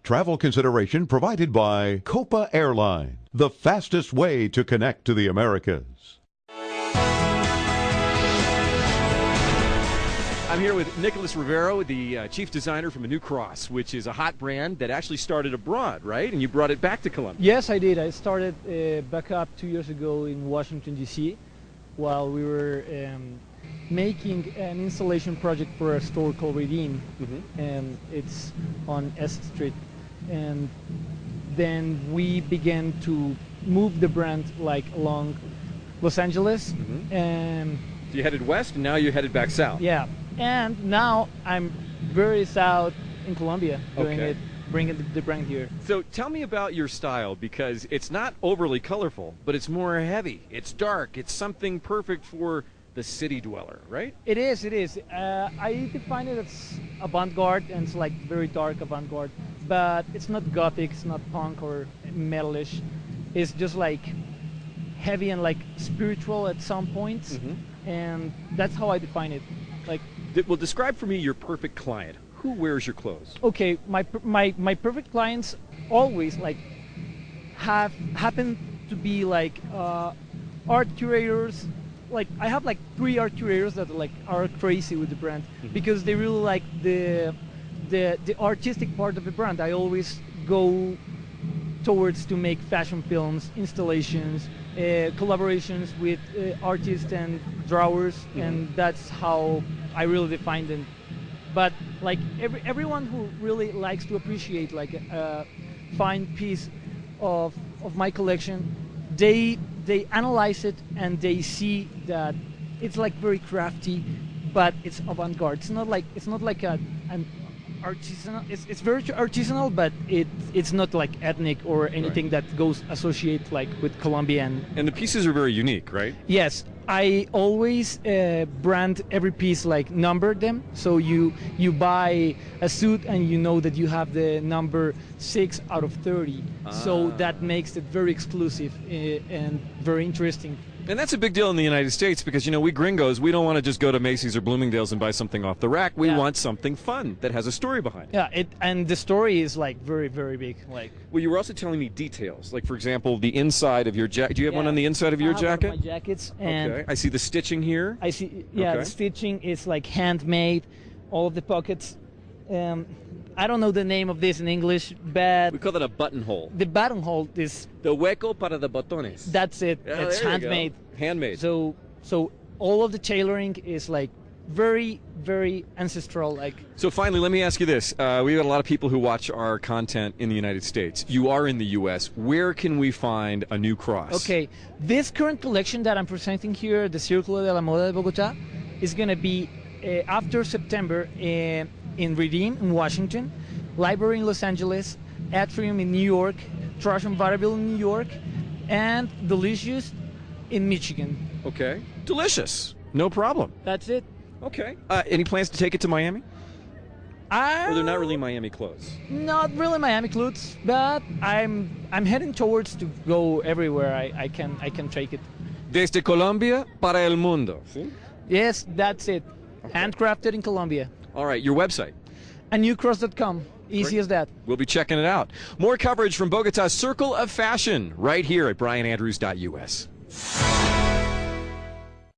Travel consideration provided by Copa Airline, the fastest way to connect to the Americas. I'm here with Nicholas Rivero, the chief designer from A New Cross, which is a hot brand that actually started abroad, right? And you brought it back to Colombia. Yes, I did. I started back up 2 years ago in Washington, D.C. while we were making an installation project for a store called Redeem. And it's on S Street. And then we began to move the brand like along Los Angeles. And so you headed west, and now you're headed back south. Yeah. And now I'm very south in Colombia doing it, bringing the brand here. So tell me about your style, because it's not overly colorful, but it's more heavy. It's dark. It's something perfect for the city dweller, right? It is. I define it as avant-garde, and it's like very dark avant-garde, but it's not gothic, it's not punk or metalish. It's just like heavy and like spiritual at some points, and that's how I define it. Like, well, describe for me your perfect client. Who wears your clothes? Okay, my perfect clients always like happen to be like art curators. Like, I have like 3 art curators that are crazy with the brand because they really like the artistic part of the brand. I always go towards to make fashion films, installations, collaborations with artists and drawers, and that's how I really define them. But like everyone who really likes to appreciate like a fine piece of my collection, they analyze it and they see that it's like very crafty, but it's avant-garde. It's not like an artisanal. It's very artisanal, but it's not like ethnic or anything that goes associate like with Colombian. And the pieces are very unique, right? Yes, I always brand every piece, like number them, so you buy a suit and you know that you have the number 6 out of 30. So that makes it very exclusive and very interesting. And that's a big deal in the United States because, you know, we gringos, we don't want to just go to Macy's or Bloomingdale's and buy something off the rack. We want something fun that has a story behind it. Yeah, and the story is like very, very big. Like, well, you were also telling me details, like, for example, the inside of your jacket. Do you have one on the inside of your jacket? I have one of my jackets. And okay. I see the stitching here. I see, the stitching is like handmade, all of the pockets. I don't know the name of this in English, but we call that a buttonhole. The buttonhole is the hueco para the botones. That's it. It's handmade. Handmade. So all of the tailoring is like very, very ancestral. Like. So finally, let me ask you this: we got a lot of people who watch our content in the United States. You are in the U.S. Where can we find A New Cross? Okay, this current collection that I'm presenting here, the Circulo de la Moda de Bogota, is going to be after September. In Redeem in Washington, Library in Los Angeles, Atrium in New York, Trash and Vaudeville in New York, and Delicious in Michigan. Okay. Delicious. No problem. That's it. Okay. Any plans to take it to Miami? Or they're not really Miami clothes? Not really Miami clothes, but I'm heading towards to go everywhere I can take it. Desde Colombia para el mundo. ¿Sí? Yes, that's it. Okay. Handcrafted in Colombia. All right, your website? anewcross.com. Easy as that. We'll be checking it out. More coverage from Bogota's Circle of Fashion right here at brianandrews.us.